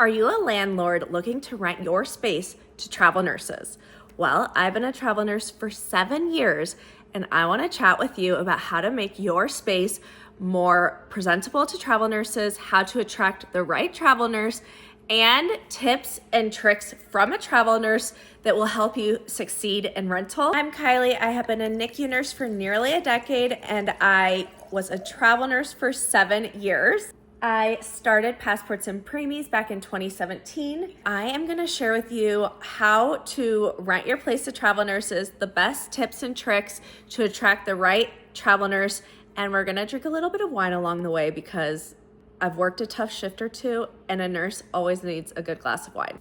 Are you a landlord looking to rent your space to travel nurses? Well, I've been a travel nurse for 7 years, and I want to chat with you about how to make your space more presentable to travel nurses, how to attract the right travel nurse, and tips and tricks from a travel nurse that will help you succeed in rental. I'm Kylie. I have been a NICU nurse for nearly a decade, and I was a travel nurse for 7 years. I started Passports and Preemies back in 2017. I am going to share with you how to rent your place to travel nurses, the best tips and tricks to attract the right travel nurse, and we're going to drink a little bit of wine along the way because I've worked a tough shift or two, and a nurse always needs a good glass of wine.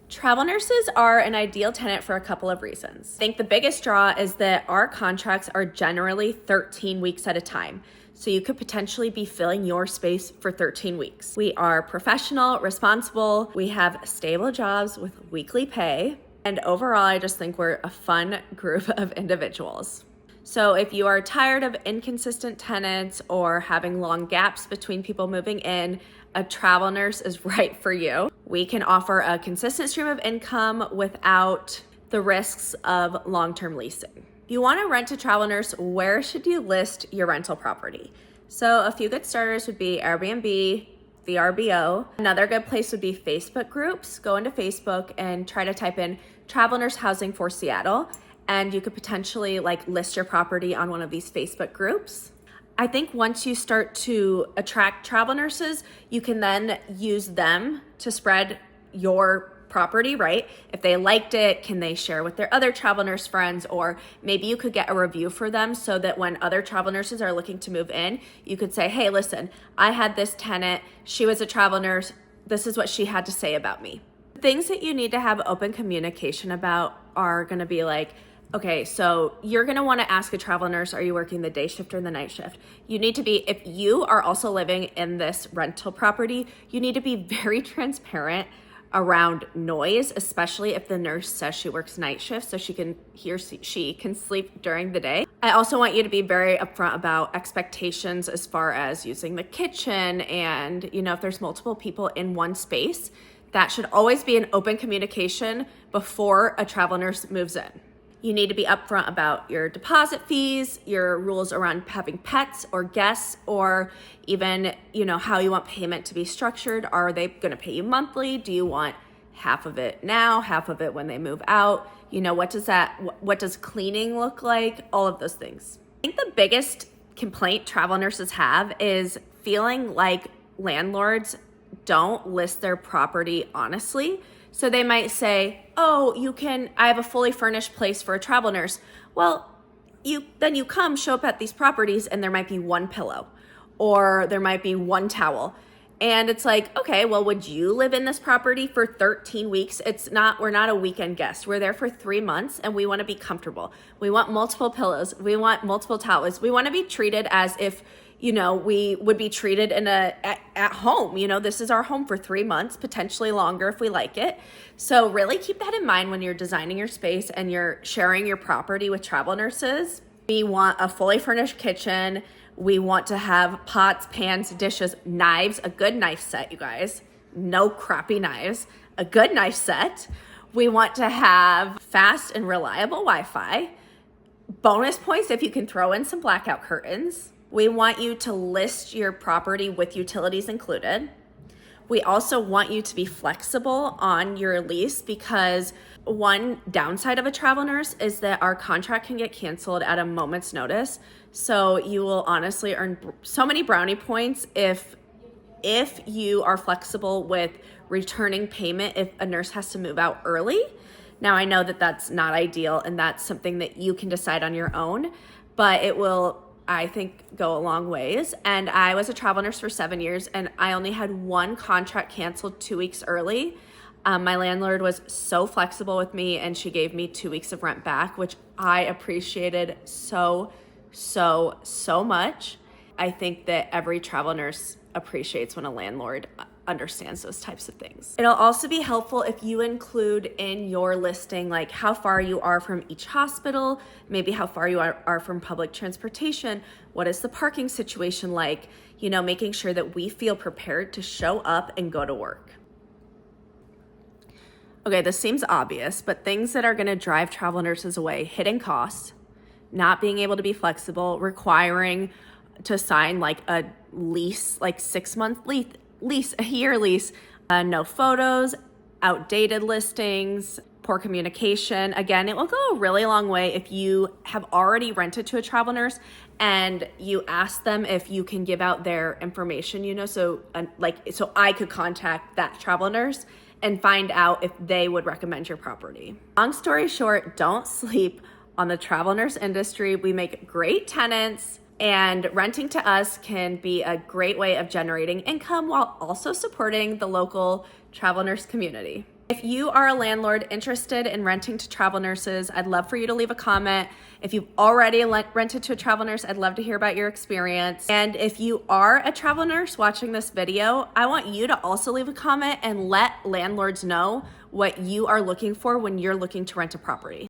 Travel nurses are an ideal tenant for a couple of reasons. I think the biggest draw is that our contracts are generally 13 weeks at a time. So you could potentially be filling your space for 13 weeks. We are professional, responsible, we have stable jobs with weekly pay, and overall, I just think we're a fun group of individuals. So if you are tired of inconsistent tenants or having long gaps between people moving in, a travel nurse is right for you. We can offer a consistent stream of income without the risks of long-term leasing. If you want to rent a travel nurse, where should you list your rental property? So a few good starters would be Airbnb, VRBO. Another good place would be Facebook groups. Go into Facebook and try to type in travel nurse housing for Seattle, and you could potentially list your property on one of these Facebook groups. I think once you start to attract travel nurses, you can then use them to spread your property, right? If they liked it, can they share with their other travel nurse friends? Or maybe you could get a review for them so that when other travel nurses are looking to move in, you could say, hey, listen, I had this tenant, she was a travel nurse, this is what she had to say about me. Things that you need to have open communication about are gonna be okay, so you're gonna wanna ask a travel nurse, are you working the day shift or the night shift? You need to be, if you are also living in this rental property, you need to be very transparent around noise, especially if the nurse says she works night shifts so she can sleep during the day. I also want you to be very upfront about expectations as far as using the kitchen, and if there's multiple people in one space, that should always be an open communication before a travel nurse moves in. You need to be upfront about your deposit fees, your rules around having pets or guests, or even, how you want payment to be structured. Are they going to pay you monthly? Do you want half of it now, half of it when they move out? What does cleaning look like? All of those things. I think the biggest complaint travel nurses have is feeling like landlords don't list their property honestly. So they might say, oh, I have a fully furnished place for a travel nurse. Well, you show up at these properties and there might be one pillow or there might be one towel. And it's okay, well, would you live in this property for 13 weeks? We're not a weekend guest. We're there for 3 months and we want to be comfortable. We want multiple pillows. We want multiple towels. We want to be treated as if we would be treated at home. This is our home for 3 months, potentially longer if we like it. So really keep that in mind when you're designing your space and you're sharing your property with travel nurses. We want a fully furnished kitchen. We want to have pots, pans, dishes, knives, a good knife set, you guys. No crappy knives, a good knife set. We want to have fast and reliable Wi-Fi. Bonus points if you can throw in some blackout curtains. We want you to list your property with utilities included. We also want you to be flexible on your lease because one downside of a travel nurse is that our contract can get canceled at a moment's notice. So you will honestly earn so many brownie points if you are flexible with returning payment if a nurse has to move out early. Now I know that that's not ideal and that's something that you can decide on your own, but it will, I think, go a long ways. And I was a travel nurse for 7 years and I only had one contract canceled 2 weeks early. My landlord was so flexible with me and she gave me 2 weeks of rent back, which I appreciated so much. I think that every travel nurse appreciates when a landlord understands those types of things. It'll also be helpful if you include in your listing how far you are from each hospital, maybe how far you are from public transportation, what is the parking situation like, making sure that we feel prepared to show up and go to work. Okay, this seems obvious, but things that are going to drive travel nurses away: hidden costs, not being able to be flexible, requiring to sign like a lease, like 6-month lease, a year lease, no photos, outdated listings, poor communication. Again, it will go a really long way if you have already rented to a travel nurse and you ask them if you can give out their information, so I could contact that travel nurse and find out if they would recommend your property. Long story short, don't sleep on the travel nurse industry. We make great tenants, and renting to us can be a great way of generating income while also supporting the local travel nurse community. If you are a landlord interested in renting to travel nurses, I'd love for you to leave a comment. If you've already rented to a travel nurse, I'd love to hear about your experience. And if you are a travel nurse watching this video, I want you to also leave a comment and let landlords know what you are looking for when you're looking to rent a property.